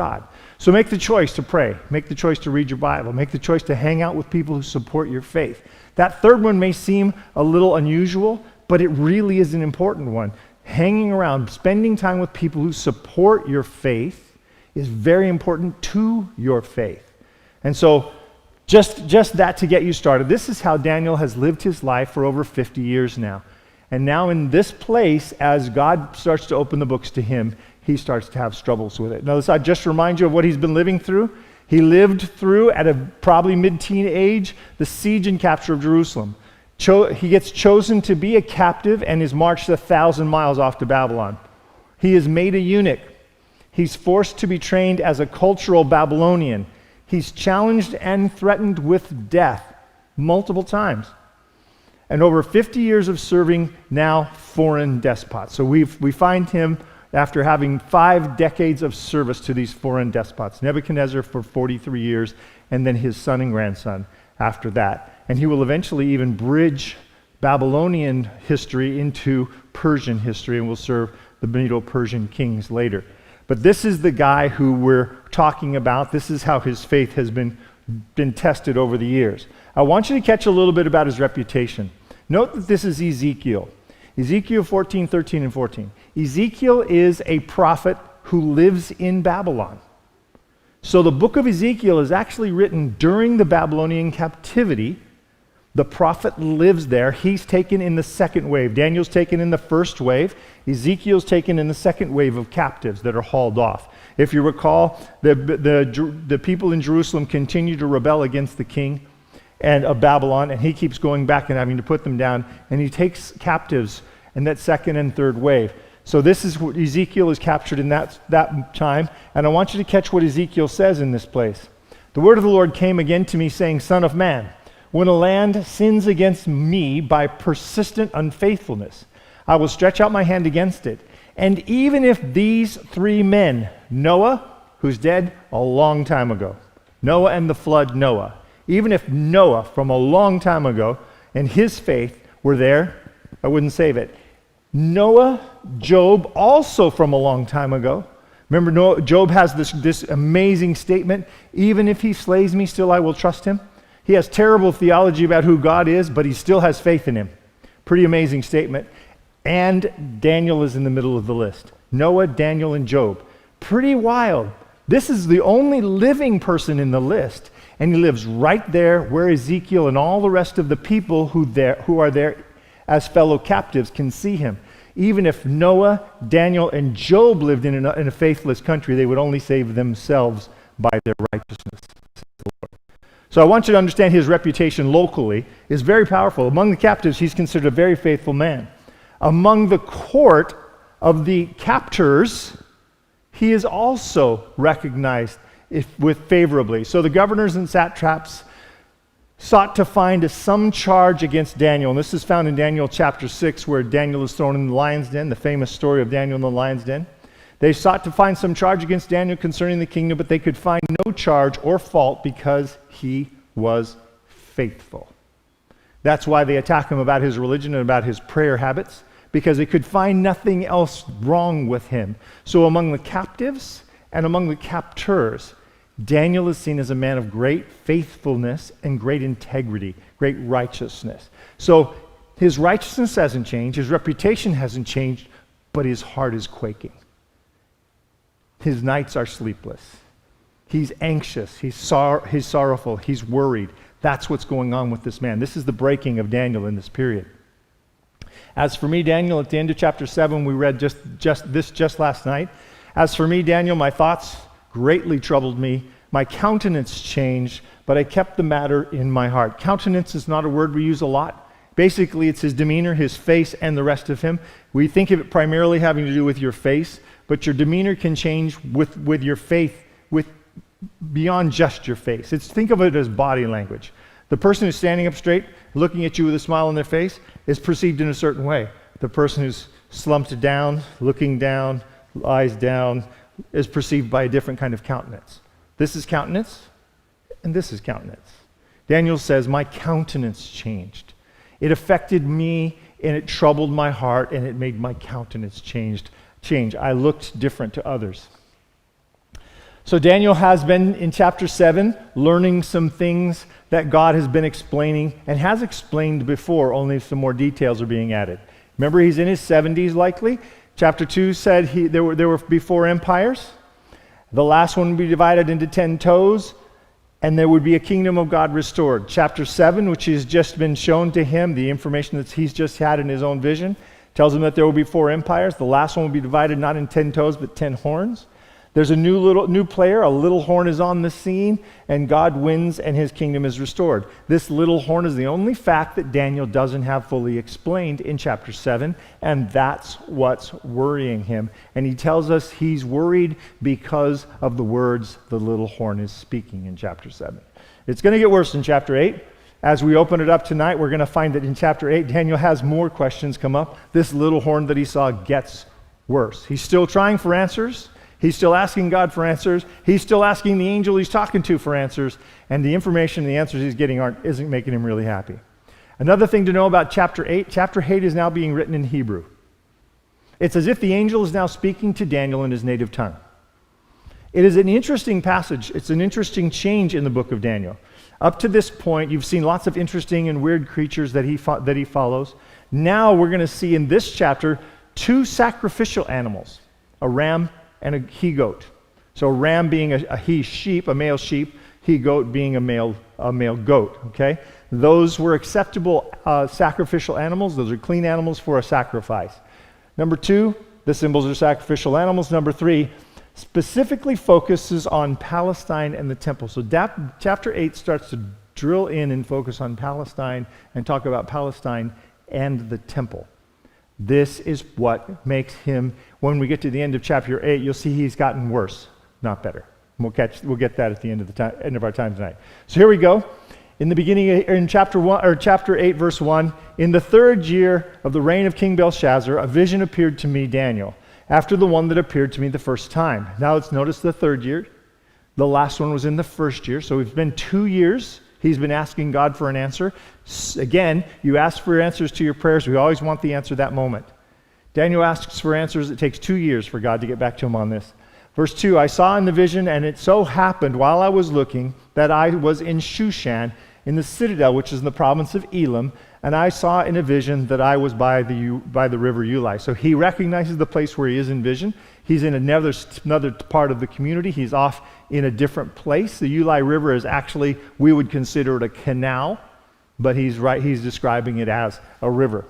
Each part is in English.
God. So make the choice to pray. Make the choice to read your Bible. Make the choice to hang out with people who support your faith. That third one may seem a little unusual, but it really is an important one. Hanging around, spending time with people who support your faith is very important to your faith. And so just that to get you started. This is how Daniel has lived his life for over 50 years now. And now in this place, as God starts to open the books to him, he starts to have struggles with it. Now, I just remind you of what he's been living through. He lived through, at a probably mid-teen age, the siege and capture of Jerusalem. He gets chosen to be a captive and is marched 1,000 miles off to Babylon. He is made a eunuch. He's forced to be trained as a cultural Babylonian. He's challenged and threatened with death multiple times. And over 50 years of serving now foreign despots. So we find him after having 5 decades of service to these foreign despots. Nebuchadnezzar for 43 years, and then his son and grandson after that. And he will eventually even bridge Babylonian history into Persian history, and will serve the Medo-Persian kings later. But this is the guy who we're talking about. This is how his faith has been tested over the years. I want you to catch a little bit about his reputation. Note that this is Ezekiel. Ezekiel 14, 13, and 14. Ezekiel is a prophet who lives in Babylon. So the book of Ezekiel is actually written during the Babylonian captivity. The prophet lives there. He's taken in the second wave. Daniel's taken in the first wave. Ezekiel's taken in the second wave of captives that are hauled off. If you recall, the people in Jerusalem continue to rebel against the king and of Babylon, and he keeps going back and having to put them down, and he takes captives in that second and third wave. So this is what Ezekiel is captured in that time, and I want you to catch what Ezekiel says in this place. The word of the Lord came again to me, saying, Son of man, when a land sins against me by persistent unfaithfulness, I will stretch out my hand against it. And even if these 3 men, Noah, who's dead a long time ago, Noah and the flood Noah, even if Noah from a long time ago and his faith were there, I wouldn't save it. Noah, Job, also from a long time ago. Remember, Job has this amazing statement, even if he slays me, still I will trust him. He has terrible theology about who God is, but he still has faith in him. Pretty amazing statement. And Daniel is in the middle of the list. Noah, Daniel, and Job. Pretty wild. This is the only living person in the list. And he lives right there where Ezekiel and all the rest of the people who are there as fellow captives can see him. Even if Noah, Daniel, and Job lived in a faithless country, they would only save themselves by their righteousness. So I want you to understand his reputation locally is very powerful. Among the captives, he's considered a very faithful man. Among the court of the captors, he is also recognized favorably. So the governors and satraps sought to find some charge against Daniel. And this is found in Daniel chapter 6, where Daniel is thrown in the lion's den, the famous story of Daniel in the lion's den. They sought to find some charge against Daniel concerning the kingdom, but they could find no charge or fault because he was faithful. That's why they attack him about his religion and about his prayer habits, because they could find nothing else wrong with him. So among the captives and among the captors, Daniel is seen as a man of great faithfulness and great integrity, great righteousness. So his righteousness hasn't changed, his reputation hasn't changed, but his heart is quaking. His nights are sleepless. He's anxious, he's sorrowful, he's worried. That's what's going on with this man. This is the breaking of Daniel in this period. As for me, Daniel, at the end of chapter 7, we read just last night. As for me, Daniel, my thoughts greatly troubled me. My countenance changed, but I kept the matter in my heart. Countenance is not a word we use a lot. Basically, it's his demeanor, his face, and the rest of him. We think of it primarily having to do with your face, but your demeanor can change with your faith, with beyond just your face. Think of it as body language. The person who's standing up straight, looking at you with a smile on their face, is perceived in a certain way. The person who's slumped down, looking down, eyes down, is perceived by a different kind of countenance. This is countenance, and this is countenance. Daniel says, my countenance changed. It affected me, and it troubled my heart, and it made my countenance change. I looked different to others. So Daniel has been in chapter 7 learning some things that God has been explaining and has explained before, only some more details are being added. Remember, he's in his 70s likely. Chapter 2 said there were before empires. The last one would be divided into 10 toes, and there would be a kingdom of God restored. Chapter 7, which has just been shown to him, the information that he's just had in his own vision, tells him that there will be 4 empires. The last one will be divided not in 10 toes, but 10 horns. There's a new player, a little horn is on the scene, and God wins and his kingdom is restored. This little horn is the only fact that Daniel doesn't have fully explained in chapter 7, and that's what's worrying him. And he tells us he's worried because of the words the little horn is speaking in chapter 7. It's going to get worse in chapter 8. As we open it up tonight, we're going to find that in chapter 8, Daniel has more questions come up. This little horn that he saw gets worse. He's still trying for answers. He's still asking God for answers. He's still asking the angel he's talking to for answers. And the information, the answers he's getting isn't making him really happy. Another thing to know about chapter 8 is now being written in Hebrew. It's as if the angel is now speaking to Daniel in his native tongue. It is an interesting passage. It's an interesting change in the book of Daniel. Up to this point, you've seen lots of interesting and weird creatures that he follows. Now we're going to see in this chapter 2 sacrificial animals, a ram and a he-goat. So ram being a he-sheep, a male sheep, he-goat being a male goat, okay? Those were acceptable sacrificial animals. Those are clean animals for a sacrifice. Number 2, the symbols are sacrificial animals. Number 3, specifically focuses on Palestine and the temple. So chapter 8 starts to drill in and focus on Palestine and talk about Palestine and the temple. This is what makes him, when we get to the end of chapter 8, you'll see he's gotten worse, not better. We'll get that at the end of our time tonight. So here we go. In the beginning, in chapter 8, verse 1, in the 3rd year of the reign of King Belshazzar, a vision appeared to me, Daniel, after the one that appeared to me the first time. Now let's notice the 3rd year. The last one was in the 1st year, so it's been 2 years. He's been asking God for an answer. Again, you ask for answers to your prayers. We always want the answer that moment. Daniel asks for answers. It takes 2 years for God to get back to him on this. Verse 2, I saw in the vision, and it so happened while I was looking that I was in Shushan, in the citadel, which is in the province of Elam, and I saw in a vision that I was by the river Ulai. So he recognizes the place where he is in vision. He's in another part of the community. He's off in a different place. The Ulai River is actually, we would consider it a canal, but he's describing it as a river.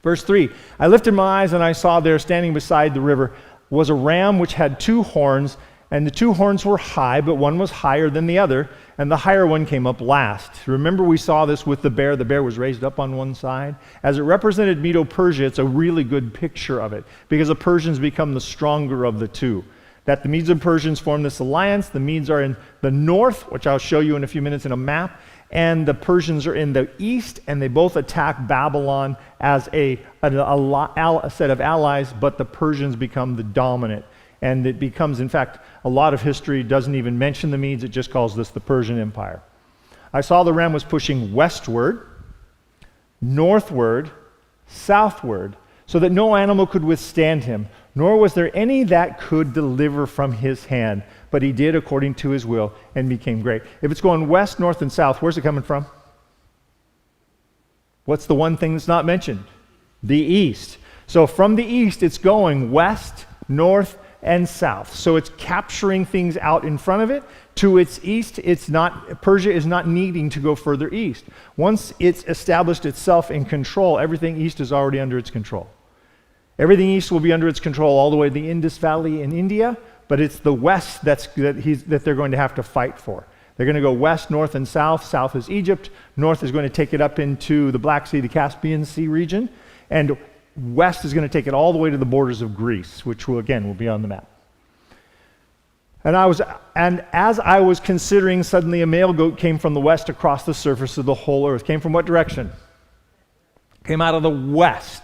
Verse 3, I lifted my eyes and I saw there standing beside the river was a ram which had 2 horns, and the 2 horns were high, but one was higher than the other, and the higher one came up last. Remember we saw this with the bear. The bear was raised up on one side. As it represented Medo-Persia, it's a really good picture of it, because the Persians become the stronger of the two. That the Medes and Persians form this alliance. The Medes are in the north, which I'll show you in a few minutes in a map, and the Persians are in the east, and they both attack Babylon as a set of allies, but the Persians become the dominant. And it becomes, in fact, a lot of history doesn't even mention the Medes, it just calls this the Persian Empire. I saw the ram was pushing westward, northward, southward, so that no animal could withstand him, nor was there any that could deliver from his hand, but he did according to his will and became great. If it's going west, north, and south, where's it coming from? What's the one thing that's not mentioned? The east. So from the east, it's going west, north, and south. So it's capturing things out in front of it. To its east, Persia is not needing to go further east. Once it's established itself in control, everything east is already under its control. Everything east will be under its control all the way to the Indus Valley in India, but it's the west that they're going to have to fight for. They're going to go west, north, and south. South is Egypt. North is going to take it up into the Black Sea, the Caspian Sea region. And west is going to take it all the way to the borders of Greece, which will be on the map. And as I was considering, suddenly a male goat came from the west across the surface of the whole earth. Came from what direction? Came out of the west,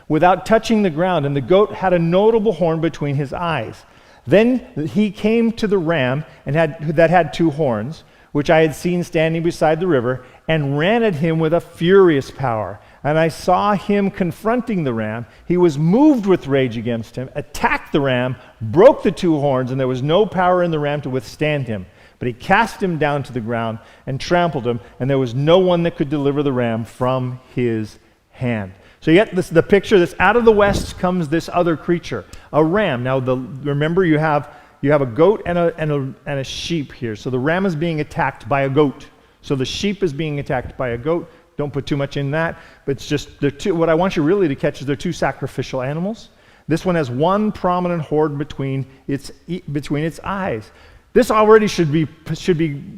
without touching the ground, and the goat had a notable horn between his eyes. Then he came to the ram that had 2 horns, which I had seen standing beside the river, and ran at him with a furious power. And I saw him confronting the ram. He was moved with rage against him, attacked the ram, broke the two horns, and there was no power in the ram to withstand him. But he cast him down to the ground and trampled him, and there was no one that could deliver the ram from his hand. So you get the picture. This out of the west comes this other creature, a ram. Now, remember you have a goat and a sheep here. So the ram is being attacked by a goat. So the sheep is being attacked by a goat. Don't put too much in that, but it's just what I want you really to catch is they're two sacrificial animals. This one has one prominent horn between its eyes. This already should be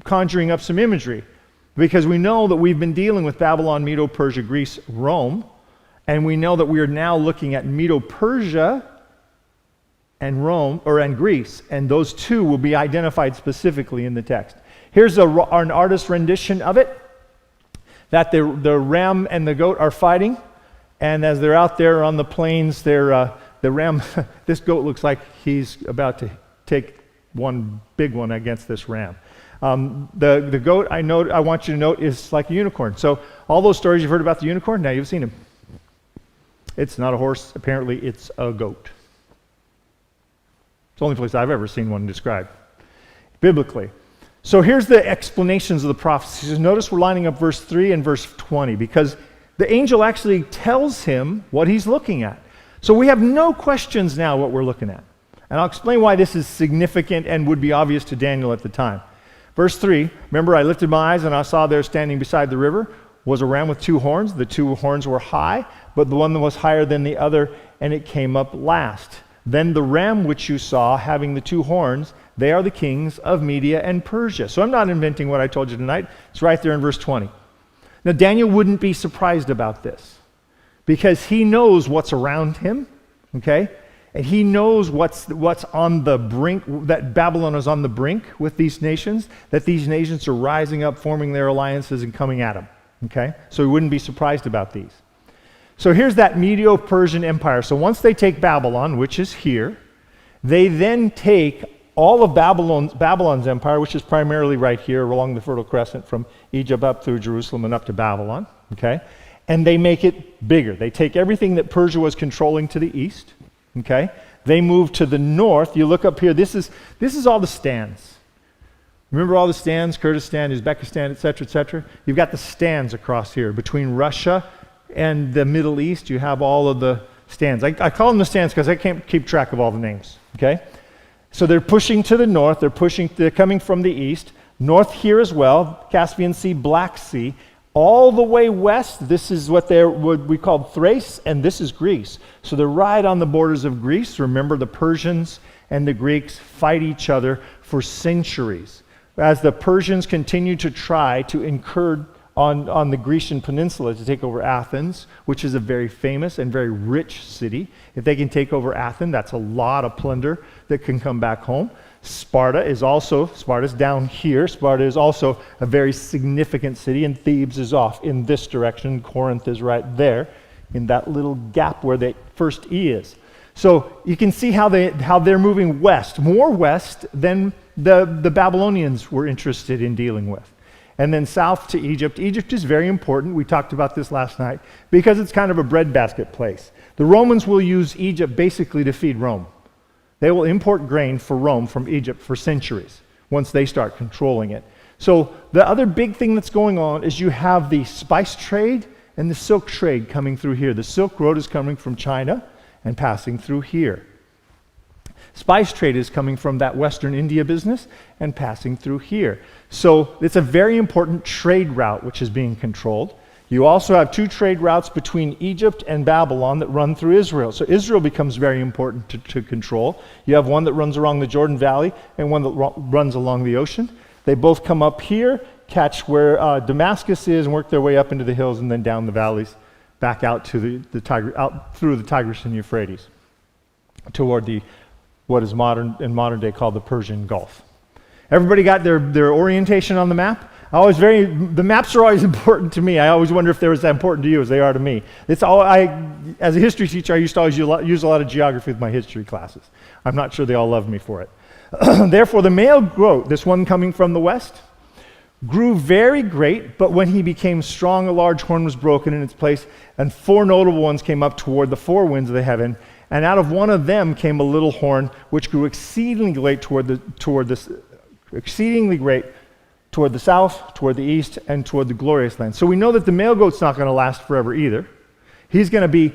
conjuring up some imagery, because we know that we've been dealing with Babylon, Medo, Persia, Greece, Rome, and we know that we are now looking at Medo, Persia, and Rome, and Greece, and those two will be identified specifically in the text. Here's an artist's rendition of it, that the ram and the goat are fighting, and as they're out there on the plains, the ram, this goat looks like he's about to take one big one against this ram. The goat, I want you to note, is like a unicorn. So all those stories you've heard about the unicorn, now you've seen him. It's not a horse. Apparently, it's a goat. It's the only place I've ever seen one described biblically. So here's the explanations of the prophecies. Notice we're lining up verse 3 and verse 20, because the angel actually tells him what he's looking at. So we have no questions now what we're looking at. And I'll explain why this is significant and would be obvious to Daniel at the time. Verse 3, remember, I lifted my eyes and I saw there standing beside the river was a ram with two horns. The two horns were high, but the one that was higher than the other, and it came up last. Then the ram which you saw having the two horns, they are the kings of Media and Persia. So I'm not inventing what I told you tonight. It's right there in verse 20. Now Daniel wouldn't be surprised about this, because he knows what's around him, okay? And he knows what's on the brink, that Babylon is on the brink with these nations, that these nations are rising up, forming their alliances and coming at him, okay? So he wouldn't be surprised about these. So here's that Medo-Persian Empire. So once they take Babylon, which is here, they then take all of Babylon's empire, which is primarily right here along the Fertile Crescent from Egypt up through Jerusalem and up to Babylon, okay? And they make it bigger. They take everything that Persia was controlling to the east, okay? They move to the north. You look up here, this is all the stands. Remember all the stands, Kurdistan, Uzbekistan, etc., etc.? You've got the stands across here. Between Russia and the Middle East, you have all of the stands. I call them the stands because I can't keep track of all the names, okay? So they're pushing to the north, they're coming from the east, north here as well, Caspian Sea, Black Sea, all the way west. This is what we call Thrace, and this is Greece. So they're right on the borders of Greece. Remember, the Persians and the Greeks fight each other for centuries. As the Persians continue to try to incur on the Grecian peninsula to take over Athens, which is a very famous and very rich city. If they can take over Athens, that's a lot of plunder that can come back home. Sparta's down here. Sparta is also a very significant city, and Thebes is off in this direction. Corinth is right there in that little gap where the first E is. So you can see how they're moving west, more west than the Babylonians were interested in dealing with. And then south to Egypt. Egypt is very important. We talked about this last night because it's kind of a breadbasket place. The Romans will use Egypt basically to feed Rome. They will import grain for Rome from Egypt for centuries once they start controlling it. So the other big thing that's going on is you have the spice trade and the silk trade coming through here. The Silk Road is coming from China and passing through here. Spice trade is coming from that Western India business and passing through here. So it's a very important trade route which is being controlled. You also have two trade routes between Egypt and Babylon that run through Israel. So Israel becomes very important to control. You have one that runs along the Jordan Valley and one that runs along the ocean. They both come up here, catch where Damascus is, and work their way up into the hills and then down the valleys, back out to the Tigris, out through the Tigris and Euphrates, toward what is modern day called the Persian Gulf. Everybody got their orientation on the map? The maps are always important to me. I always wonder if they're as important to you as they are to me. As a history teacher, I used to always use a lot of geography with my history classes. I'm not sure they all love me for it. Therefore, the male goat, this one coming from the west, grew very great, but when he became strong, a large horn was broken in its place, and 4 notable ones came up toward the 4 winds of the heaven, and out of one of them came a little horn, which grew exceedingly great toward the south, toward the east, and toward the glorious land. So we know that the male goat's not going to last forever either. He's going to be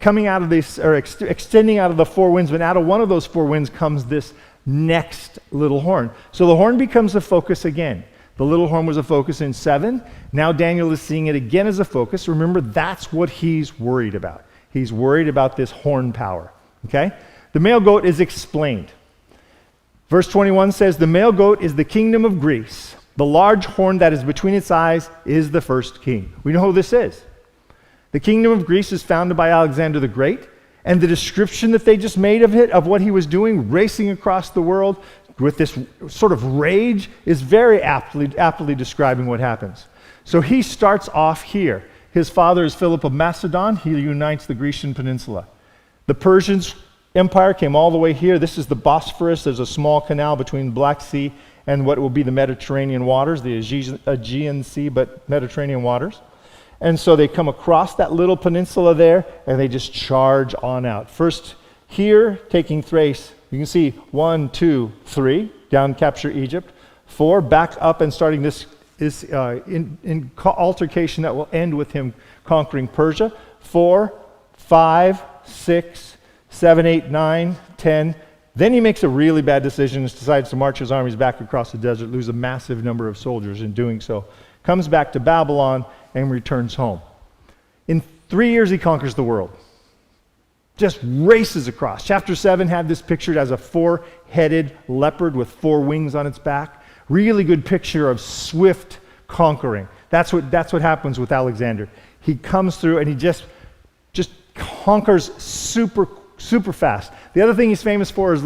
coming out of this, or extending out of the 4 winds, but out of one of those 4 winds comes this next little horn. So the horn becomes a focus again. The little horn was a focus in 7. Now Daniel is seeing it again as a focus. Remember, that's what he's worried about. He's worried about this horn power. Okay? The male goat is explained. Verse 21 says, the male goat is the kingdom of Greece. The large horn that is between its eyes is the first king. We know who this is. The kingdom of Greece is founded by Alexander the Great, and the description that they just made of it, of what he was doing, racing across the world with this sort of rage, is very aptly describing what happens. So he starts off here. His father is Philip of Macedon. He unites the Grecian peninsula. The Persians Empire came all the way here. This is the Bosphorus. There's a small canal between the Black Sea and what will be the Mediterranean waters, the Aegean Sea, but Mediterranean waters. And so they come across that little peninsula there, and they just charge on out. First here, taking Thrace. You can see 1, 2, 3, down capture Egypt. 4, back up and starting this altercation that will end with him conquering Persia. 4, 5, 6, 7, 8, 9, 10. Then he makes a really bad decision and decides to march his armies back across the desert, lose a massive number of soldiers in doing so. Comes back to Babylon and returns home. In 3 years, he conquers the world. Just races across. Chapter 7 had this pictured as a 4-headed leopard with 4 wings on its back. Really good picture of swift conquering. That's what happens with Alexander. He comes through and he just conquers super fast. The other thing he's famous for is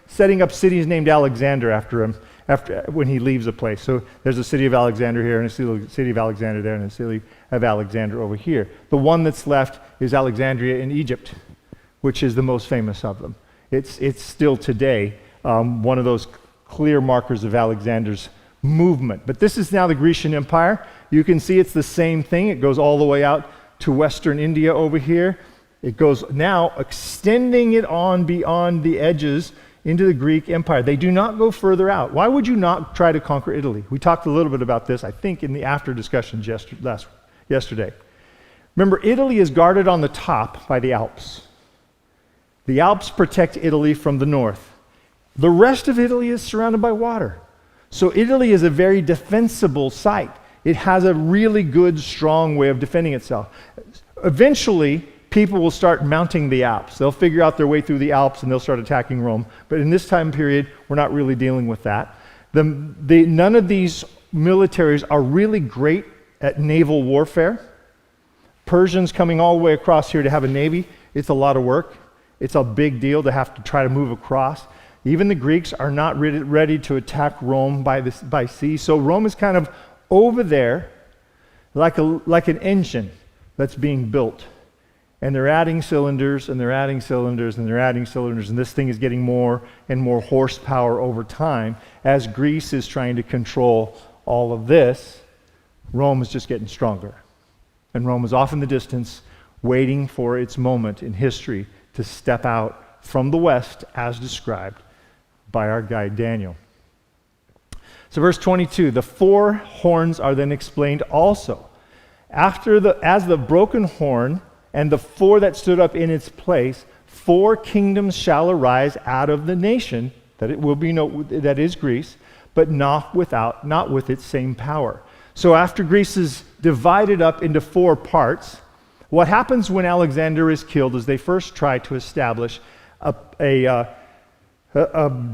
setting up cities named Alexander after him when he leaves a place. So there's a city of Alexander here, and a city of Alexander there, and a city of Alexander over here. The one that's left is Alexandria in Egypt, which is the most famous of them. It's still today one of those clear markers of Alexander's movement. But this is now the Grecian Empire. You can see it's the same thing. It goes all the way out to Western India over here. It goes now extending it on beyond the edges into the Greek Empire. They do not go further out. Why would you not try to conquer Italy? We talked a little bit about this, I think, in the after discussions yesterday. Remember, Italy is guarded on the top by the Alps. The Alps protect Italy from the north. The rest of Italy is surrounded by water. So Italy is a very defensible site. It has a really good, strong way of defending itself. Eventually, people will start mounting the Alps. They'll figure out their way through the Alps and they'll start attacking Rome. But in this time period, we're not really dealing with that. None of these militaries are really great at naval warfare. Persians coming all the way across here to have a navy, it's a lot of work. It's a big deal to have to try to move across. Even the Greeks are not ready to attack Rome by sea. So Rome is kind of over there like an engine that's being built. And they're adding cylinders, and they're adding cylinders, and they're adding cylinders, and this thing is getting more and more horsepower over time. As Greece is trying to control all of this, Rome is just getting stronger. And Rome is off in the distance, waiting for its moment in history to step out from the west, as described by our guide Daniel. So verse 22, the 4 horns are then explained also. As the broken horn and the 4 that stood up in its place, 4 kingdoms shall arise out of the nation that is Greece, but not with its same power. So after Greece is divided up into 4 parts, what happens when Alexander is killed is they first try to establish a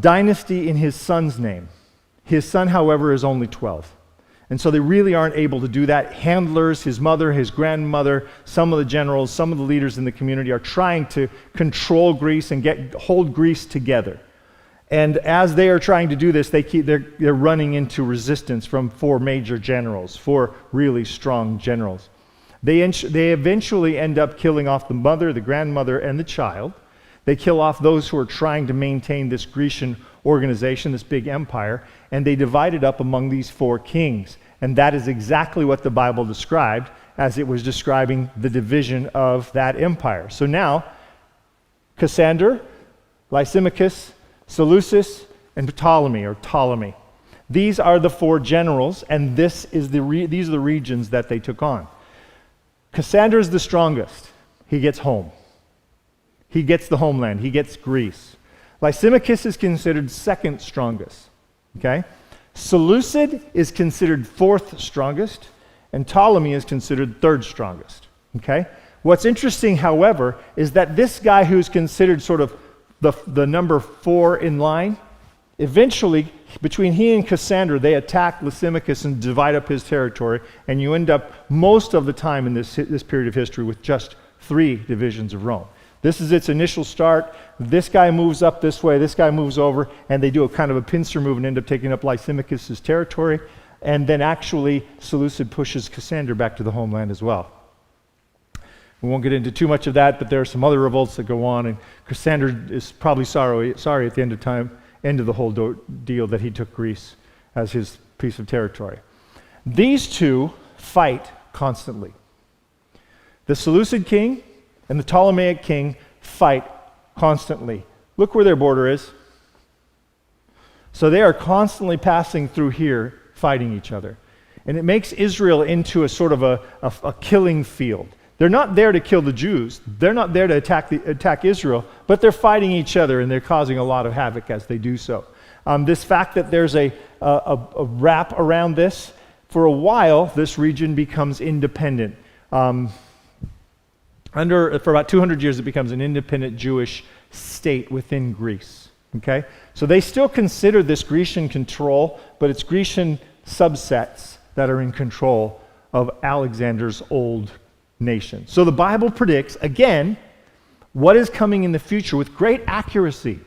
dynasty in his son's name. His son, however, is only 12. And so they really aren't able to do that. Handlers, his mother, his grandmother, some of the generals, some of the leaders in the community are trying to control Greece and hold Greece together. And as they are trying to do this, they're running into resistance from 4 major generals, 4 really strong generals. They eventually end up killing off the mother, the grandmother, and the child. They kill off those who are trying to maintain this Grecian organization, this big empire, and they divided up among these 4 kings. And that is exactly what the Bible described as it was describing the division of that empire. So now, Cassander, Lysimachus, Seleucus, and Ptolemy. These are the 4 generals, and these are the regions that they took on. Cassander is the strongest. He gets home. He gets the homeland. He gets Greece. Lysimachus is considered second strongest. Okay? Seleucid is considered 4th strongest, and Ptolemy is considered 3rd strongest. Okay? What's interesting, however, is that this guy who's considered sort of the number 4 in line, eventually, between he and Cassander, they attack Lysimachus and divide up his territory, and you end up most of the time in this period of history with just 3 divisions of Rome. This is its initial start. This guy moves up this way, this guy moves over, and they do a kind of a pincer move and end up taking up Lysimachus' territory, and then actually Seleucid pushes Cassander back to the homeland as well. We won't get into too much of that, but there are some other revolts that go on, and Cassander is probably sorry at the end of the whole deal that he took Greece as his piece of territory. These 2 fight constantly. The Seleucid king and the Ptolemaic king fight constantly. Look where their border is. So they are constantly passing through here, fighting each other. And it makes Israel into a sort of a killing field. They're not there to kill the Jews. They're not there to attack Israel, but they're fighting each other, and they're causing a lot of havoc as they do so. This fact that there's a wrap around this, for a while, this region becomes independent. For about 200 years, it becomes an independent Jewish state within Greece. Okay? So they still consider this Grecian control, but it's Grecian subsets that are in control of Alexander's old nation. So the Bible predicts, again, what is coming in the future with great accuracy.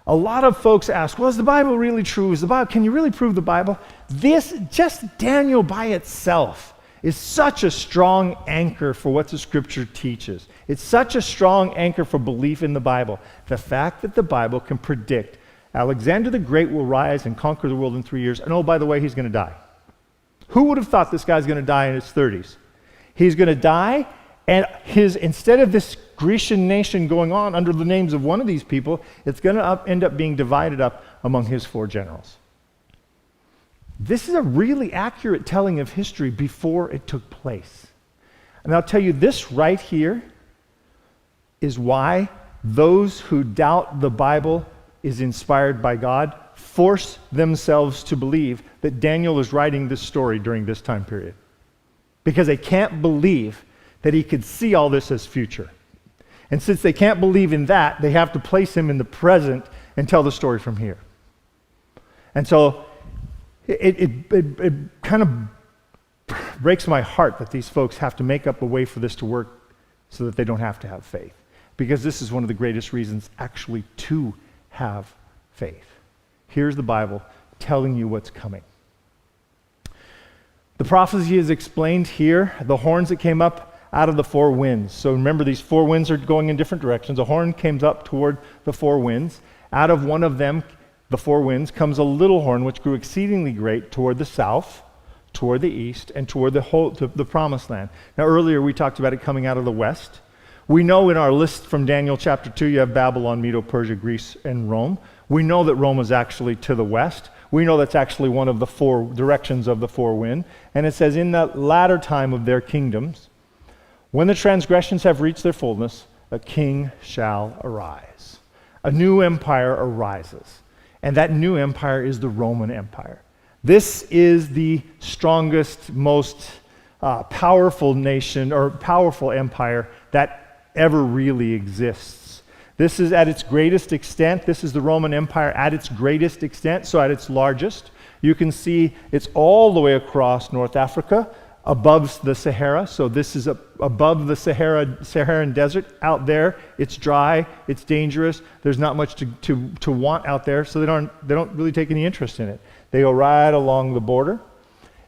A lot of folks ask, well, is the Bible really true? Can you really prove the Bible? Just Daniel by itself is such a strong anchor for what the Scripture teaches. It's such a strong anchor for belief in the Bible. The fact that the Bible can predict Alexander the Great will rise and conquer the world in 3 years, and oh, by the way, he's going to die. Who would have thought this guy's going to die in his 30s? He's going to die, and instead of this Grecian nation going on under the names of one of these people, it's going to end up being divided up among his 4 generals. This is a really accurate telling of history before it took place. And I'll tell you, this right here is why those who doubt the Bible is inspired by God force themselves to believe that Daniel is writing this story during this time period. Because they can't believe that he could see all this as future. And since they can't believe in that, they have to place him in the present and tell the story from here. And so it kind of breaks my heart that these folks have to make up a way for this to work so that they don't have to have faith. Because this is one of the greatest reasons actually to have faith. Here's the Bible telling you what's coming. The prophecy is explained here, the horns that came up out of the 4 winds. So remember, these 4 winds are going in different directions. A horn came up toward the 4 winds. Out of one of them, the 4 winds, comes a little horn which grew exceedingly great toward the south, toward the east, and toward the promised land. Now earlier we talked about it coming out of the west. We know in our list from Daniel chapter 2, you have Babylon, Medo, Persia, Greece, and Rome. We know that Rome is actually to the west. We know that's actually one of the 4 directions of the 4 wind. And it says, in the latter time of their kingdoms, when the transgressions have reached their fullness, a king shall arise. A new empire arises. And that new empire is the Roman Empire. This is the strongest, most powerful nation or powerful empire that ever really exists. This is at its greatest extent. This is the Roman Empire at its greatest extent, so at its largest. You can see it's all the way across North Africa, above the Sahara. So this is above the Saharan desert. Out there, it's dry, it's dangerous. There's not much to want out there, so they don't really take any interest in it. They go right along the border.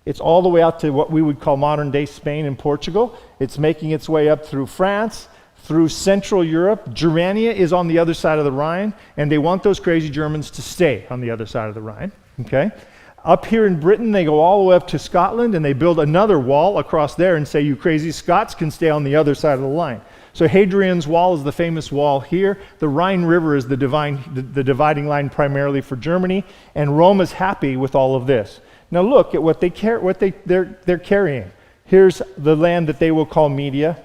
It's all the way out to what we would call modern-day Spain and Portugal. It's making its way up through France, through Central Europe. Germania is on the other side of the Rhine, and they want those crazy Germans to stay on the other side of the Rhine. Okay? Up here in Britain, they go all the way up to Scotland, and they build another wall across there and say, you crazy Scots can stay on the other side of the line. So Hadrian's Wall is the famous wall here. The Rhine River is the dividing line primarily for Germany, and Rome is happy with all of this. Now look at what they're carrying. Here's the land that they will call Media,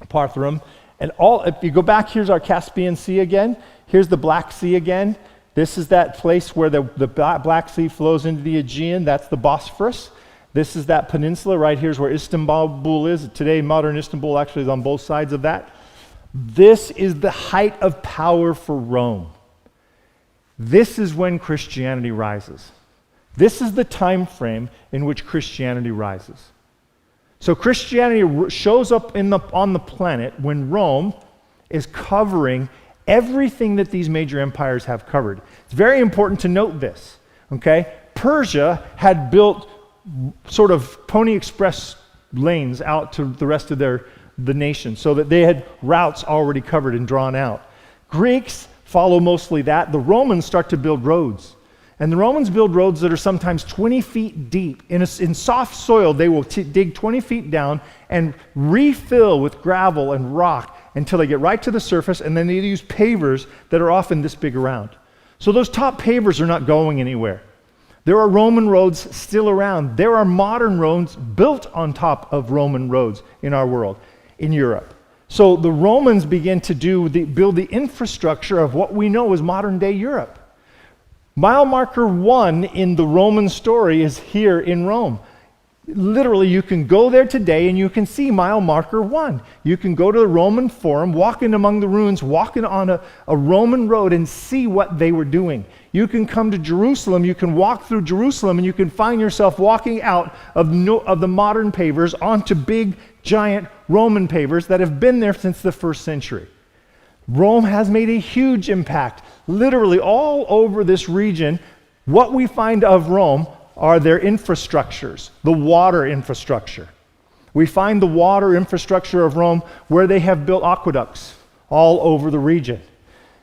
Parthrum, and if you go back, here's our Caspian Sea again. Here's the Black Sea again. This is that place where the Black Sea flows into the Aegean. That's the Bosphorus. This is that peninsula right here is where Istanbul is. Today, modern Istanbul actually is on both sides of that. This is the height of power for Rome. This is when Christianity rises. This is the time frame in which Christianity rises. So Christianity shows up on the planet when Rome is covering everything that these major empires have covered. It's very important to note this, okay? Persia had built sort of Pony Express lanes out to the rest of the nation so that they had routes already covered and drawn out. Greeks follow mostly that. The Romans start to build roads. And the Romans build roads that are sometimes 20 feet deep. In soft soil, they will dig 20 feet down and refill with gravel and rock until they get right to the surface, and then they use pavers that are often this big around. So those top pavers are not going anywhere. There are Roman roads still around. There are modern roads built on top of Roman roads in our world, in Europe. So the Romans begin to build the infrastructure of what we know as modern-day Europe. Mile marker 1 in the Roman story is here in Rome. Literally, you can go there today and you can see mile marker 1. You can go to the Roman Forum, walk in among the ruins, walk in on a Roman road and see what they were doing. You can come to Jerusalem, you can walk through Jerusalem, and you can find yourself walking out of the modern pavers onto big, giant Roman pavers that have been there since the 1st century. Rome has made a huge impact. Literally all over this region, what we find of Rome are their infrastructures, the water infrastructure. We find the water infrastructure of Rome where they have built aqueducts all over the region.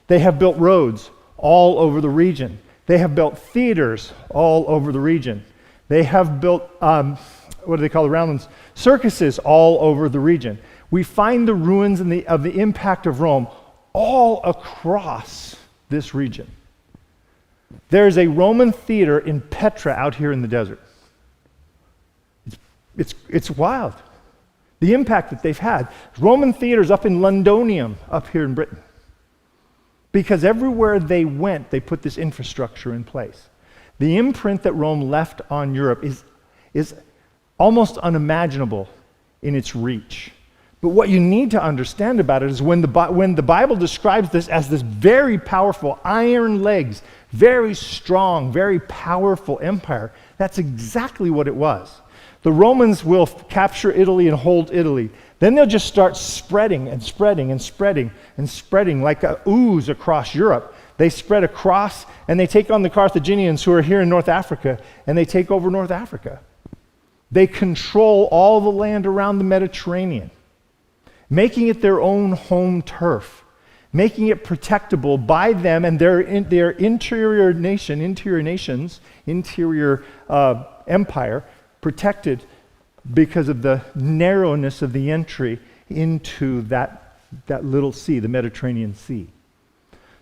They have built roads all over the region. They have built theaters all over the region. They have built, what do they call the round ones? Circuses all over the region. We find the ruins of the impact of Rome all across this region. There's a Roman theater in Petra out here in the desert. It's wild. The impact that they've had. Roman theaters up in Londonium, up here in Britain. Because everywhere they went, they put this infrastructure in place. The imprint that Rome left on Europe is almost unimaginable in its reach. But what you need to understand about it is when the Bible describes this as this very powerful, iron legs, very strong, very powerful empire, that's exactly what it was. The Romans will capture Italy and hold Italy. Then they'll just start spreading and spreading and spreading and spreading like a ooze across Europe. They spread across and they take on the Carthaginians who are here in North Africa, and they take over North Africa. They control all the land around the Mediterranean, making it their own home turf, making it protectable by them and their interior empire, protected because of the narrowness of the entry into that little sea, the Mediterranean Sea.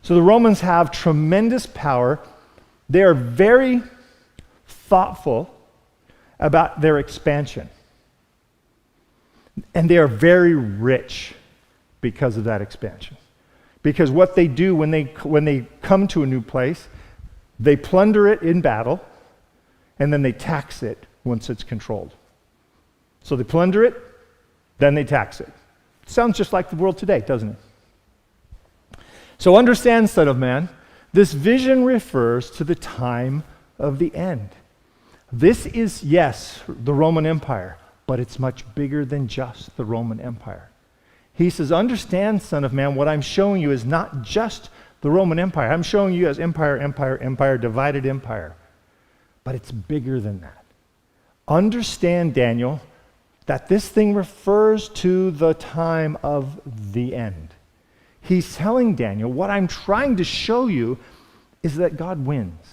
So the Romans have tremendous power. They are very thoughtful about their expansion. And they are very rich because of that expansion. Because what they do when they come to a new place, they plunder it in battle, and then they tax it once it's controlled. So they plunder it, then they tax it. Sounds just like the world today, doesn't it? So understand, Son of Man, this vision refers to the time of the end. This is, yes, the Roman Empire, but it's much bigger than just the Roman Empire. He says, understand, Son of Man, what I'm showing you is not just the Roman Empire. I'm showing you as empire, empire, empire, divided empire. But it's bigger than that. Understand, Daniel, that this thing refers to the time of the end. He's telling Daniel, what I'm trying to show you is that God wins.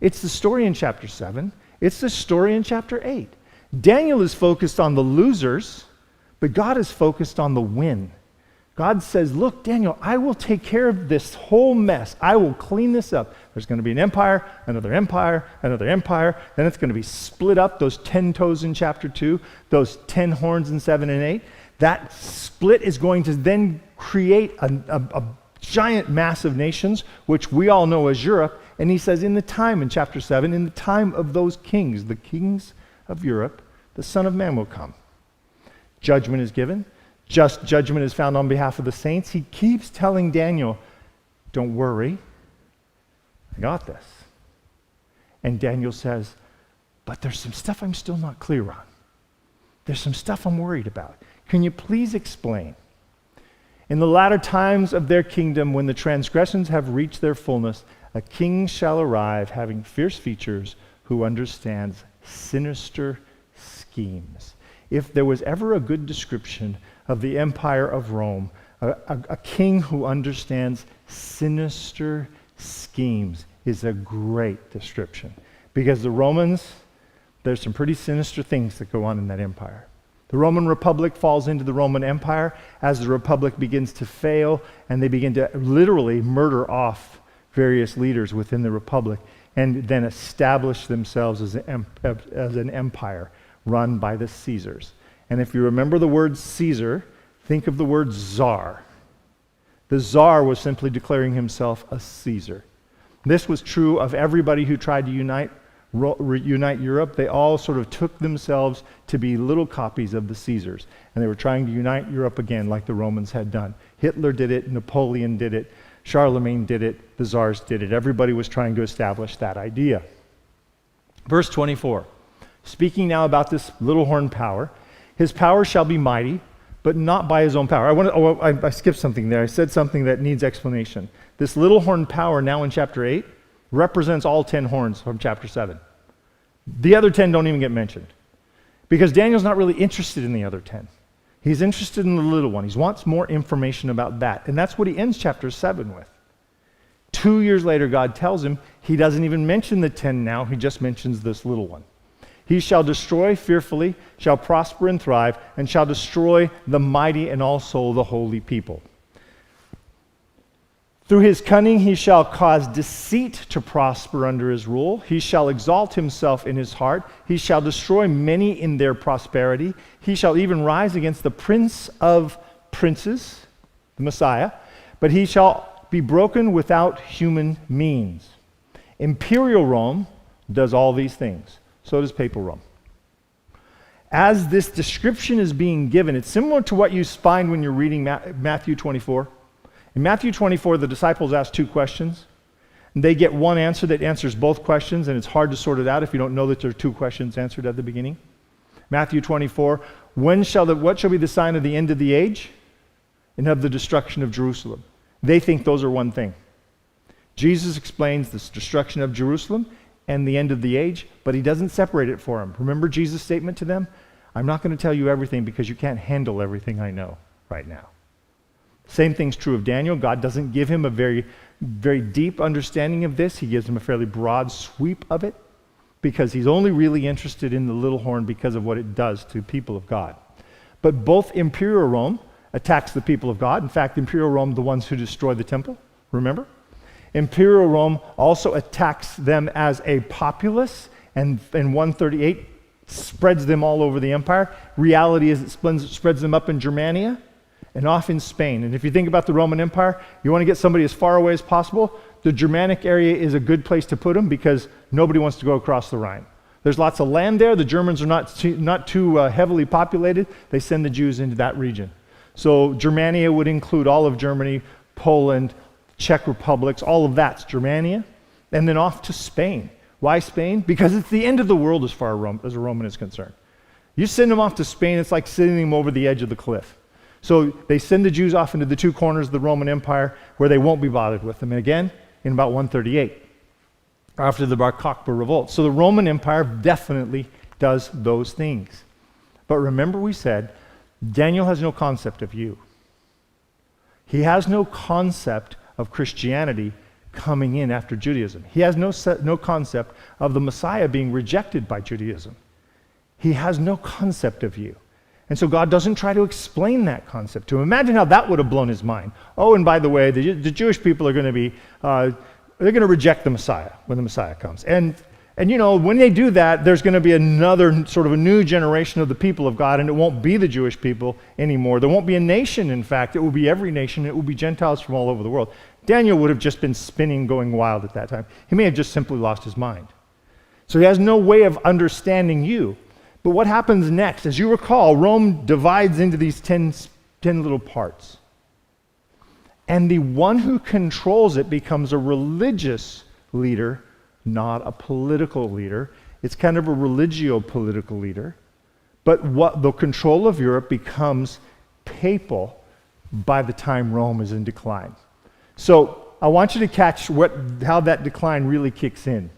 It's the story in chapter 7. It's the story in chapter 8. Daniel is focused on the losers, but God is focused on the win. God says, look, Daniel, I will take care of this whole mess. I will clean this up. There's going to be an empire, another empire, another empire. Then it's going to be split up, those 10 toes in chapter 2, those 10 horns in 7 and 8. That split is going to then create a giant mass of nations, which we all know as Europe. And he says in chapter 7, in the time of those kings, the kings of Europe, the Son of Man will come. Judgment is given. Just judgment is found on behalf of the saints. He keeps telling Daniel, don't worry, I got this. And Daniel says, but there's some stuff I'm still not clear on. There's some stuff I'm worried about. Can you please explain? In the latter times of their kingdom, when the transgressions have reached their fullness, a king shall arrive having fierce features who understands sinister schemes. If there was ever a good description of the empire of Rome, a king who understands sinister schemes is a great description. Because the Romans, there's some pretty sinister things that go on in that empire. The Roman Republic falls into the Roman Empire as the Republic begins to fail, and they begin to literally murder off various leaders within the Republic and then establish themselves as an empire run by the Caesars. And if you remember the word Caesar, think of the word czar. The czar was simply declaring himself a Caesar. This was true of everybody who tried to unite Europe. They all sort of took themselves to be little copies of the Caesars. And they were trying to unite Europe again like the Romans had done. Hitler did it, Napoleon did it, Charlemagne did it, the czars did it. Everybody was trying to establish that idea. Verse 24, speaking now about this little horn power, his power shall be mighty, but not by his own power. I skipped something there. I said something that needs explanation. This little horn power now in chapter 8 represents all 10 horns from chapter 7. The other 10 don't even get mentioned because Daniel's not really interested in the other 10. He's interested in the little one. He wants more information about that. And that's what he ends chapter 7 with. 2 years later, God tells him he doesn't even mention the 10 now. He just mentions this little one. He shall destroy fearfully, shall prosper and thrive, and shall destroy the mighty and also the holy people. Through his cunning he shall cause deceit to prosper under his rule. He shall exalt himself in his heart. He shall destroy many in their prosperity. He shall even rise against the prince of princes, the Messiah, but he shall be broken without human means. Imperial Rome does all these things. So does papal Rome. As this description is being given, it's similar to what you find when you're reading Matthew 24. In Matthew 24, the disciples ask 2 questions. And they get one answer that answers both questions, and it's hard to sort it out if you don't know that there are 2 questions answered at the beginning. Matthew 24, what shall be the sign of the end of the age and of the destruction of Jerusalem? They think those are one thing. Jesus explains this destruction of Jerusalem and the end of the age, but he doesn't separate it for them. Remember Jesus' statement to them? I'm not going to tell you everything because you can't handle everything I know right now. Same thing's true of Daniel. God doesn't give him a very, very deep understanding of this. He gives him a fairly broad sweep of it because he's only really interested in the little horn because of what it does to people of God. But both Imperial Rome attacks the people of God. In fact, Imperial Rome, the ones who destroy the temple, remember? Imperial Rome also attacks them as a populace, and in 138 spreads them all over the empire. Reality is it spreads them up in Germania and off in Spain. And if you think about the Roman Empire, you want to get somebody as far away as possible, the Germanic area is a good place to put them because nobody wants to go across the Rhine. There's lots of land there. The Germans are not too heavily populated. They send the Jews into that region. So Germania would include all of Germany, Poland, Czech republics, all of that's Germania. And then off to Spain. Why Spain? Because it's the end of the world as far as a Roman is concerned. You send them off to Spain, it's like sending them over the edge of the cliff. So they send the Jews off into the 2 corners of the Roman Empire where they won't be bothered with them. And again, in about 138, after the Bar Kokhba revolt. So the Roman Empire definitely does those things. But remember we said, Daniel has no concept of you. He has no concept of Christianity coming in after Judaism. He has no concept of the Messiah being rejected by Judaism. He has no concept of you. And so God doesn't try to explain that concept to him. Imagine how that would have blown his mind. Oh, and by the way, the Jewish people are going to be, they're going to reject the Messiah when the Messiah comes. And you know, when they do that, there's going to be another sort of a new generation of the people of God, and it won't be the Jewish people anymore. There won't be a nation, in fact. It will be every nation. It will be Gentiles from all over the world. Daniel would have just been spinning, going wild at that time. He may have just simply lost his mind. So he has no way of understanding you. But what happens next? As you recall, Rome divides into these 10 little parts. And the one who controls it becomes a religious leader, not a political leader. It's kind of a religio-political leader. But what the control of Europe becomes papal by the time Rome is in decline. So I want you to catch how that decline really kicks in.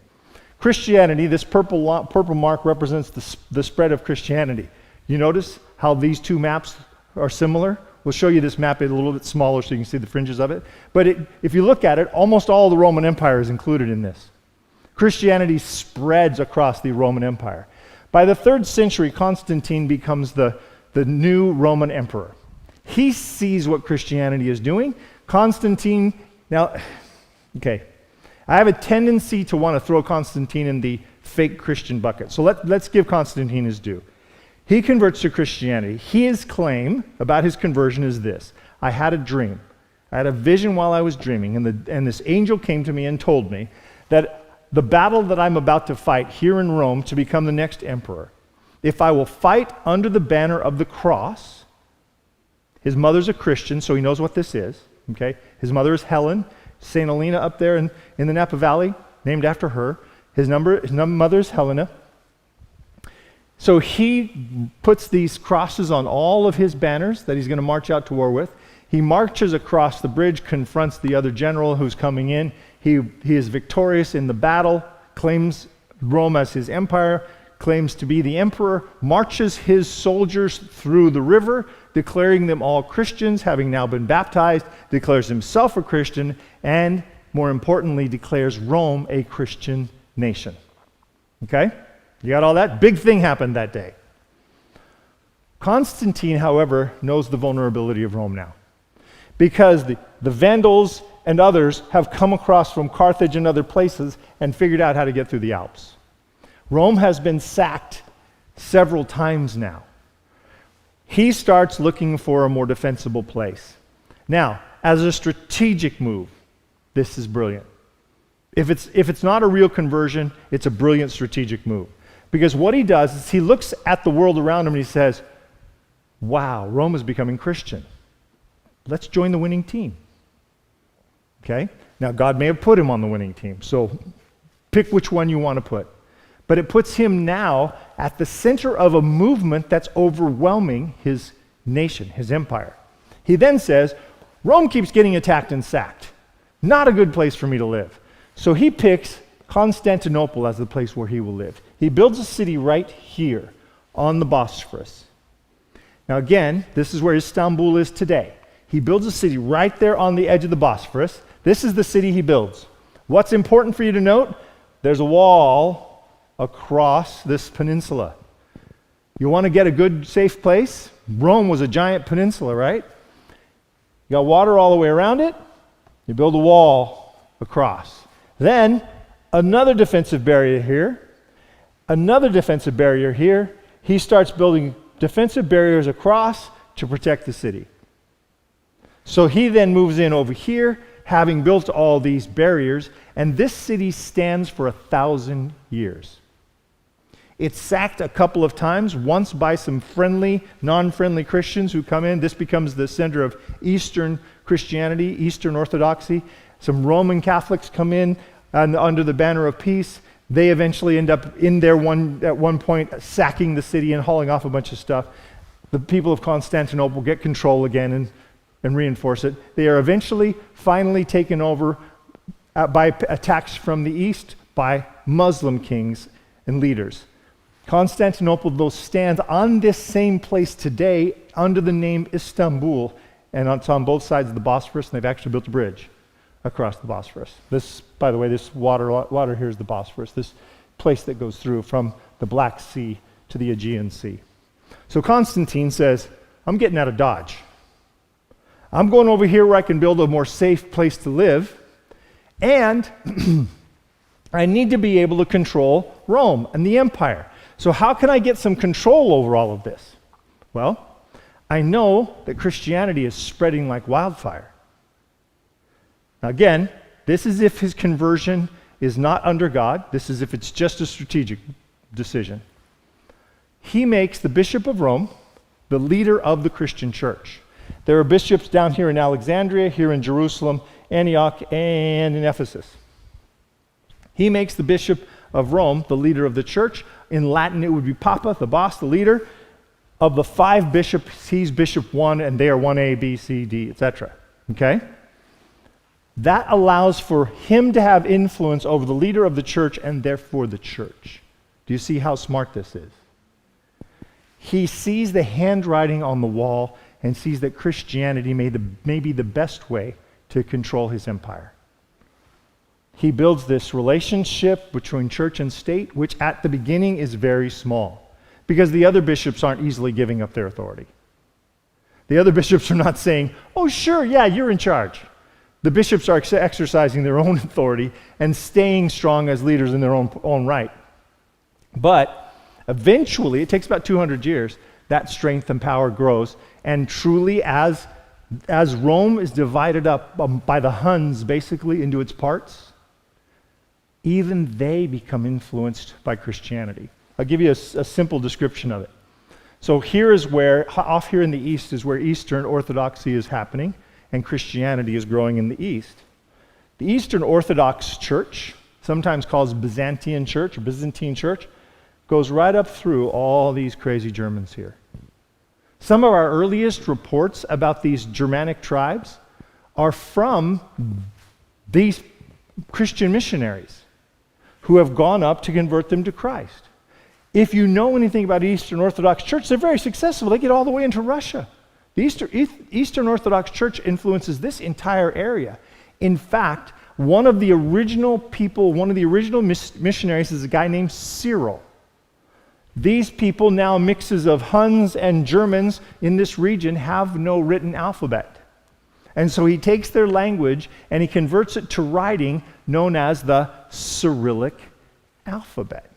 Christianity, this purple mark represents the spread of Christianity. You notice how these two maps are similar? We'll show you this map a little bit smaller so you can see the fringes of it. But if you look at it, almost all the Roman Empire is included in this. Christianity spreads across the Roman Empire. By the 3rd century, Constantine becomes the new Roman emperor. He sees what Christianity is doing. Constantine, now, okay, I have a tendency to want to throw Constantine in the fake Christian bucket. So let's give Constantine his due. He converts to Christianity. His claim about his conversion is this: I had a dream. I had a vision while I was dreaming, and this angel came to me and told me that the battle that I'm about to fight here in Rome to become the next emperor, if I will fight under the banner of the cross. His mother's a Christian, so he knows what this is. Okay, his mother is Helen, St. Helena up there in the Napa Valley, named after her. His mother is Helena. So he puts these crosses on all of his banners that he's going to march out to war with. He marches across the bridge, confronts the other general who's coming in. He is victorious in the battle, claims Rome as his empire, claims to be the emperor, marches his soldiers through the river, declaring them all Christians, having now been baptized, declares himself a Christian, and more importantly, declares Rome a Christian nation. Okay? You got all that? Big thing happened that day. Constantine, however, knows the vulnerability of Rome now, because the Vandals and others have come across from Carthage and other places and figured out how to get through the Alps. Rome has been sacked several times now. He starts looking for a more defensible place. Now, as a strategic move, this is brilliant. If it's not a real conversion, it's a brilliant strategic move. Because what he does is he looks at the world around him and he says, wow, Rome is becoming Christian. Let's join the winning team. Okay? Now, God may have put him on the winning team, so pick which one you want to put. But it puts him now at the center of a movement that's overwhelming his nation, his empire. He then says, Rome keeps getting attacked and sacked. Not a good place for me to live. So he picks Constantinople as the place where he will live. He builds a city right here on the Bosphorus. Now again, this is where Istanbul is today. He builds a city right there on the edge of the Bosphorus. This is the city he builds. What's important for you to note? There's a wall across this peninsula. You want to get a good, safe place? Rome was a giant peninsula, right? You got water all the way around it. You build a wall across. Then, another defensive barrier here. Another defensive barrier here. He starts building defensive barriers across to protect the city. So he then moves in over here, having built all these barriers, and this city stands for 1,000 years. It's sacked a couple of times, once by some friendly, non-friendly Christians who come in. This becomes the center of Eastern Christianity, Eastern Orthodoxy. Some Roman Catholics come in under the banner of peace. They eventually end up in there at one point sacking the city and hauling off a bunch of stuff. The people of Constantinople get control again and reinforce it. They are eventually, finally taken over by attacks from the east by Muslim kings and leaders. Constantinople, though, stands on this same place today under the name Istanbul, and it's on both sides of the Bosphorus, and they've actually built a bridge across the Bosphorus. This, by the way, this water here is the Bosphorus, this place that goes through from the Black Sea to the Aegean Sea. So Constantine says, I'm getting out of Dodge. I'm going over here where I can build a more safe place to live, and I need to be able to control Rome and the empire. So how can I get some control over all of this? Well, I know that Christianity is spreading like wildfire. Now again, this is if his conversion is not under God. This is if it's just a strategic decision. He makes the Bishop of Rome the leader of the Christian church. There are bishops down here in Alexandria, here in Jerusalem, Antioch, and in Ephesus. He makes the Bishop of Rome the leader of the church. In Latin, it would be Papa, the boss, the leader. Of the 5 bishops, he's Bishop 1, and they are 1A, B, C, D, etc. Okay? That allows for him to have influence over the leader of the church and therefore the church. Do you see how smart this is? He sees the handwriting on the wall and sees that Christianity may be the best way to control his empire. He builds this relationship between church and state, which at the beginning is very small, because the other bishops aren't easily giving up their authority. The other bishops are not saying, oh, sure, yeah, you're in charge. The bishops are exercising their own authority and staying strong as leaders in their own right. But eventually, it takes about 200 years, that strength and power grows. And truly, as Rome is divided up by the Huns basically into its parts, even they become influenced by Christianity. I'll give you a simple description of it. So here is where, off here in the east, is where Eastern Orthodoxy is happening, and Christianity is growing in the east. The Eastern Orthodox Church, sometimes called Byzantine Church or Byzantine Church, goes right up through all these crazy Germans here. Some of our earliest reports about these Germanic tribes are from these Christian missionaries who have gone up to convert them to Christ. If you know anything about Eastern Orthodox Church, they're very successful. They get all the way into Russia. The Eastern Orthodox Church influences this entire area. In fact, one of the original missionaries is a guy named Cyril. These people, now mixes of Huns and Germans in this region, have no written alphabet. And so he takes their language and he converts it to writing known as the Cyrillic alphabet.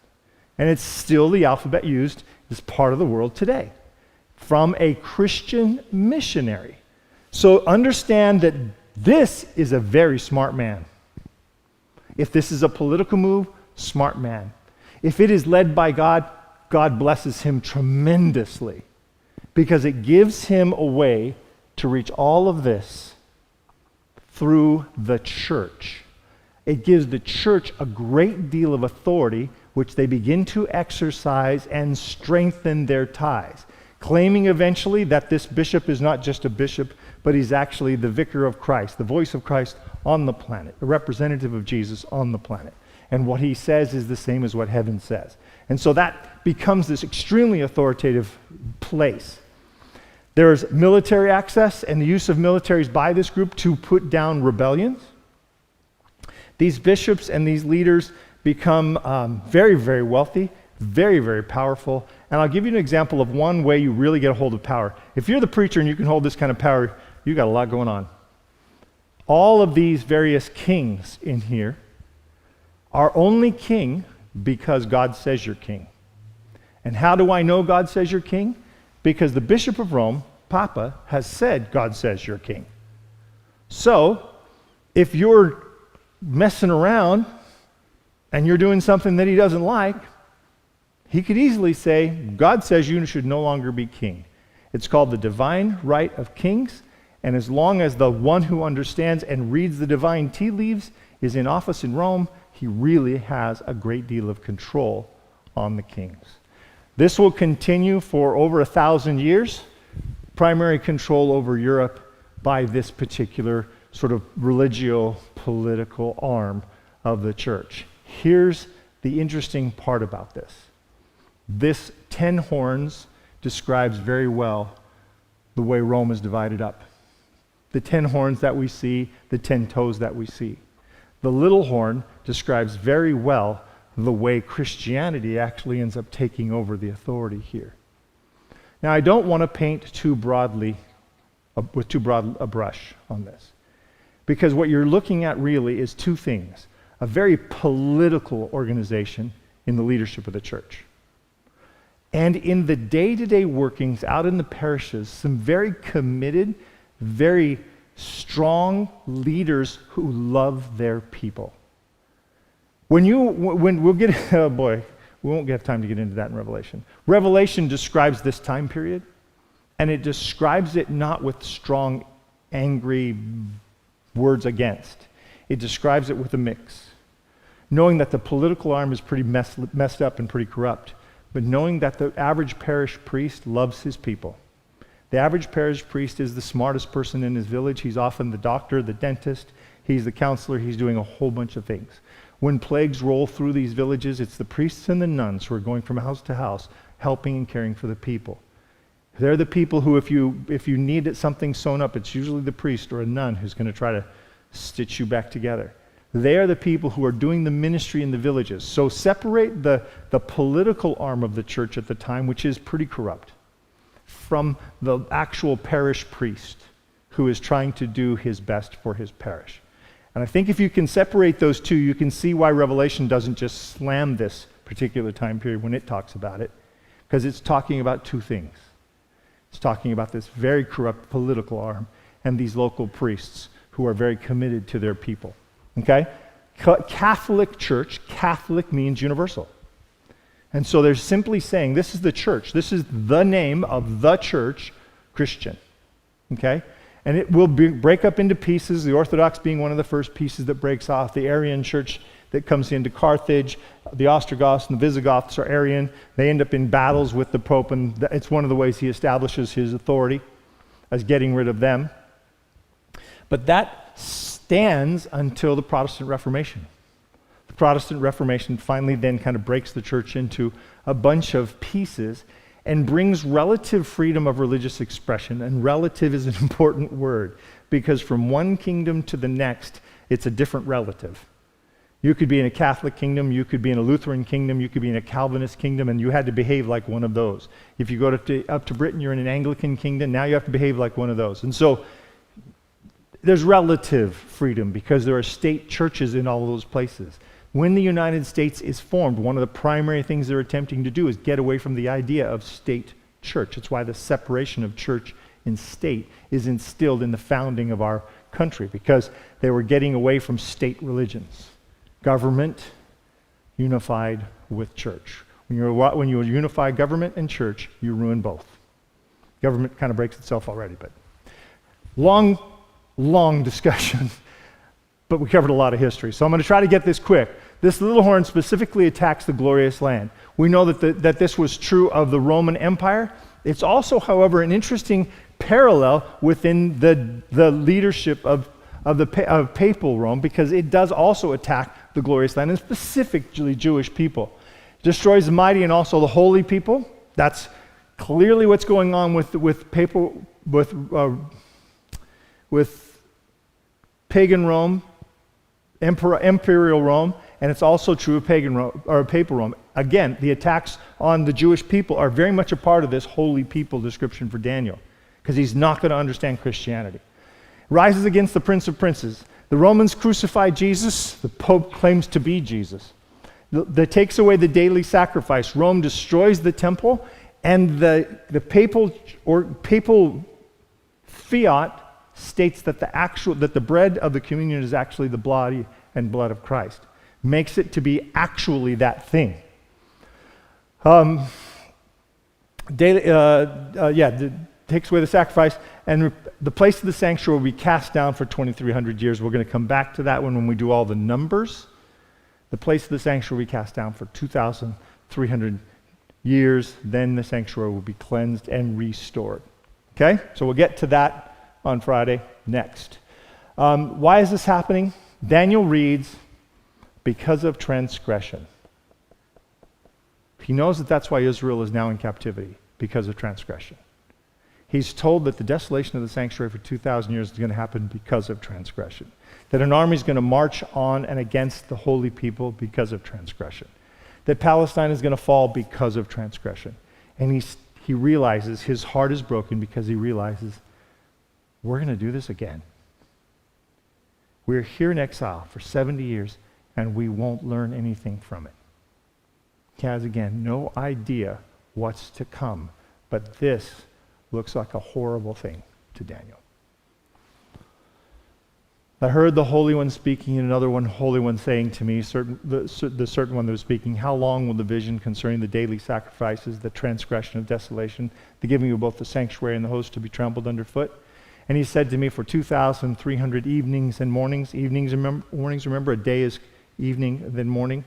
And it's still the alphabet used as part of the world today from a Christian missionary. So understand that this is a very smart man. If this is a political move, smart man. If it is led by God, God blesses him tremendously because it gives him a way to reach all of this through the church. It gives the church a great deal of authority, which they begin to exercise and strengthen their ties, claiming eventually that this bishop is not just a bishop, but he's actually the vicar of Christ, the voice of Christ on the planet, a representative of Jesus on the planet. And what he says is the same as what heaven says. And so that becomes this extremely authoritative place. There's military access and the use of militaries by this group to put down rebellions. These bishops and these leaders become very, very wealthy, very, very powerful. And I'll give you an example of one way you really get a hold of power. If you're the preacher and you can hold this kind of power, you got a lot going on. All of these various kings in here are only king because God says you're king. And how do I know God says you're king? Because the Bishop of Rome, Papa, has said God says you're king. So, if you're messing around and you're doing something that he doesn't like, he could easily say, God says you should no longer be king. It's called the divine right of kings, and as long as the one who understands and reads the divine tea leaves is in office in Rome, he really has a great deal of control on the kings. This will continue for over 1,000 years, primary control over Europe by this particular sort of religio-political arm of the church. Here's the interesting part about this. This 10 horns describes very well the way Rome is divided up. The 10 horns that we see, the 10 toes that we see. The little horn describes very well the way Christianity actually ends up taking over the authority here. Now, I don't want to paint too broadly, with too broad a brush on this, because what you're looking at really is two things: a very political organization in the leadership of the church, and in the day-to-day workings out in the parishes, some very committed, very strong leaders who love their people. When we'll get, oh boy, we won't have time to get into that in Revelation. Revelation describes this time period, and it describes it not with strong, angry words against. It describes it with a mix. Knowing that the political arm is pretty messed up and pretty corrupt, but knowing that the average parish priest loves his people. The average parish priest is the smartest person in his village. He's often the doctor, the dentist, he's the counselor, he's doing a whole bunch of things. When plagues roll through these villages, it's the priests and the nuns who are going from house to house, helping and caring for the people. They're the people who, if you need something sewn up, it's usually the priest or a nun who's going to try to stitch you back together. They are the people who are doing the ministry in the villages. So separate the political arm of the church at the time, which is pretty corrupt, from the actual parish priest who is trying to do his best for his parish. And I think if you can separate those two, you can see why Revelation doesn't just slam this particular time period when it talks about it, because it's talking about two things. It's talking about this very corrupt political arm and these local priests who are very committed to their people. Okay? Catholic Church, Catholic means universal. And so they're simply saying, this is the church. This is the name of the church, Christian. Okay? And it will break up into pieces, the Orthodox being one of the first pieces that breaks off. The Arian church that comes into Carthage, the Ostrogoths and the Visigoths are Arian. They end up in battles with the Pope, and it's one of the ways he establishes his authority, as getting rid of them. But that stands until the Protestant Reformation. The Protestant Reformation finally then kind of breaks the church into a bunch of pieces and brings relative freedom of religious expression. And relative is an important word, because from one kingdom to the next, it's a different relative. You could be in a Catholic kingdom, you could be in a Lutheran kingdom, you could be in a Calvinist kingdom, and you had to behave like one of those. If you go up to Britain, you're in an Anglican kingdom, now you have to behave like one of those. And so there's relative freedom because there are state churches in all of those places. When the United States is formed, one of the primary things they're attempting to do is get away from the idea of state church. It's why the separation of church and state is instilled in the founding of our country, because they were getting away from state religions. Government unified with church. When you unify government and church, you ruin both. Government kind of breaks itself already, but long discussion. But we covered a lot of history. So I'm going to try to get this quick. This little horn specifically attacks the glorious land. We know that this was true of the Roman Empire. It's also, however, an interesting parallel within the leadership of papal Rome, because it does also attack the glorious land, and specifically Jewish people. It destroys the mighty and also the holy people. That's clearly what's going on with pagan Rome, imperial Rome, and it's also true of pagan Rome, or papal Rome. Again, the attacks on the Jewish people are very much a part of this holy people description for Daniel, because he's not going to understand Christianity. Rises against the Prince of Princes. The Romans crucified Jesus. The Pope claims to be Jesus. That takes away the daily sacrifice. Rome destroys the temple, and the papal fiat states that the bread of the communion is actually the body and blood of Christ. Makes it to be actually that thing. Takes away the sacrifice, and the place of the sanctuary will be cast down for 2,300 years. We're going to come back to that one when we do all the numbers. The place of the sanctuary will be cast down for 2,300 years. Then the sanctuary will be cleansed and restored. Okay? So we'll get to that on Friday next. Why is this happening? Daniel reads, because of transgression. He knows that that's why Israel is now in captivity, because of transgression. He's told that the desolation of the sanctuary for 2,000 years is going to happen because of transgression. That an army is going to march on and against the holy people because of transgression. That Palestine is going to fall because of transgression. And he realizes his heart is broken because he realizes we're going to do this again. We're here in exile for 70 years and we won't learn anything from it. He has, again, no idea what's to come, but this looks like a horrible thing to Daniel. I heard the Holy One speaking, and another Holy One saying to me, the certain one that was speaking, how long will the vision concerning the daily sacrifices, the transgression of desolation, the giving of both the sanctuary and the host to be trampled underfoot? And he said to me, for 2,300 evenings and mornings, remember, a day is evening, then morning.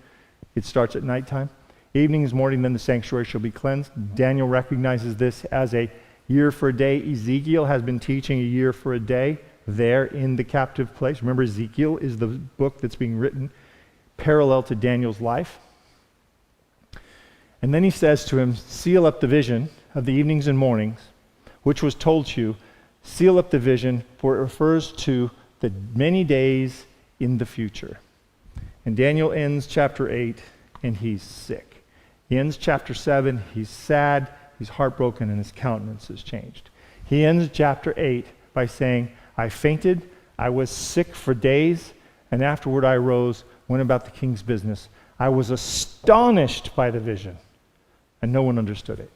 It starts at nighttime. Evening is morning, then the sanctuary shall be cleansed. Daniel recognizes this as a year for a day. Ezekiel has been teaching a year for a day there in the captive place. Remember, Ezekiel is the book that's being written parallel to Daniel's life. And then he says to him, seal up the vision of the evenings and mornings, which was told to you. Seal up the vision, for it refers to the many days in the future. And Daniel ends chapter 8, and he's sick. He ends chapter 7, he's sad, he's heartbroken, and his countenance has changed. He ends chapter 8 by saying, I fainted, I was sick for days, and afterward I rose, went about the king's business. I was astonished by the vision, and no one understood it.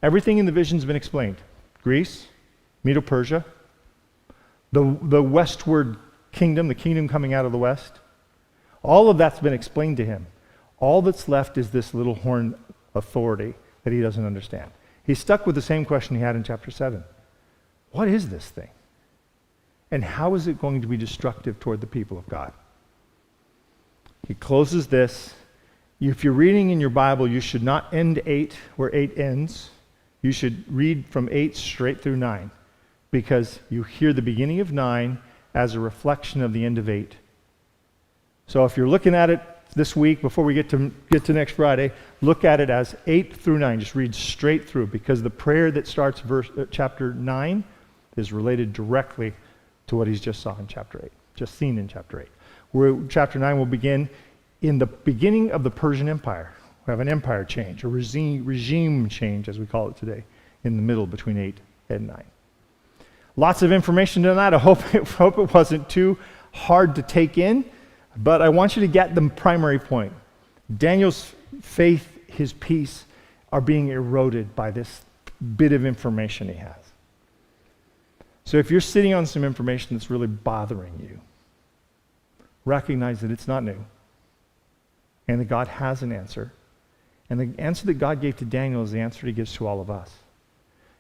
Everything in the vision's been explained. Greece, Medo-Persia, the westward kingdom, the kingdom coming out of the west. All of that's been explained to him. All that's left is this little horn authority that he doesn't understand. He's stuck with the same question he had in chapter 7. What is this thing? And how is it going to be destructive toward the people of God? He closes this. If you're reading in your Bible, you should not end 8 where 8 ends. You should read from 8 straight through 9, because you hear the beginning of 9 as a reflection of the end of 8. So if you're looking at it this week, before we get to next Friday, look at it as 8 through 9. Just read straight through, because the prayer that starts chapter 9 is related directly to what he's just saw in chapter 8, just seen in chapter 8. Where chapter 9 will begin in the beginning of the Persian Empire. We have an empire change, a regime change, as we call it today, in the middle between 8 and 9. Lots of information on that. I hope it wasn't too hard to take in, but I want you to get the primary point. Daniel's faith, his peace, are being eroded by this bit of information he has. So if you're sitting on some information that's really bothering you, recognize that it's not new, and that God has an answer. And the answer that God gave to Daniel is the answer he gives to all of us.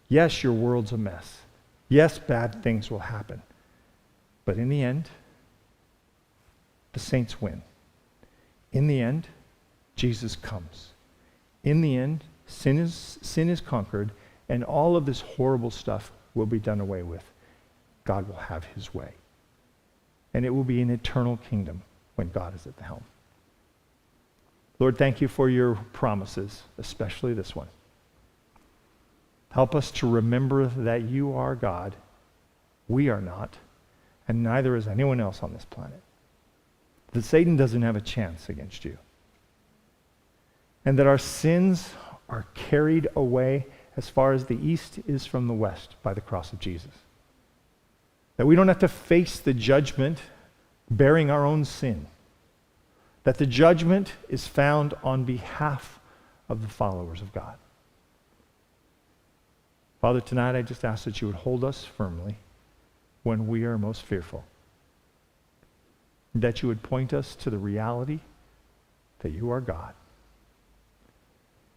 Yes, your world's a mess. Yes, bad things will happen. But in the end, the saints win. In the end, Jesus comes. In the end, sin is conquered, and all of this horrible stuff will be done away with. God will have his way. And it will be an eternal kingdom when God is at the helm. Lord, thank you for your promises, especially this one. Help us to remember that you are God, we are not, and neither is anyone else on this planet. That Satan doesn't have a chance against you. And that our sins are carried away as far as the east is from the west by the cross of Jesus. That we don't have to face the judgment bearing our own sin. That the judgment is found on behalf of the followers of God. Father, tonight I just ask that you would hold us firmly when we are most fearful. That you would point us to the reality that you are God.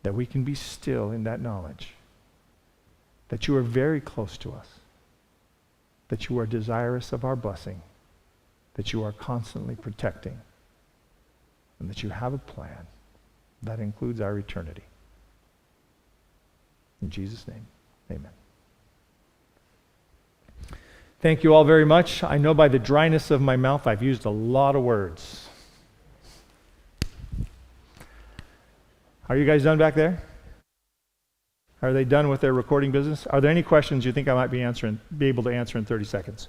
That we can be still in that knowledge. That you are very close to us. That you are desirous of our blessing. That you are constantly protecting. And that you have a plan that includes our eternity. In Jesus' name, amen. Thank you all very much. I know by the dryness of my mouth I've used a lot of words. Are you guys done back there? Are they done with their recording business? Are there any questions you think I might be able to answer in 30 seconds?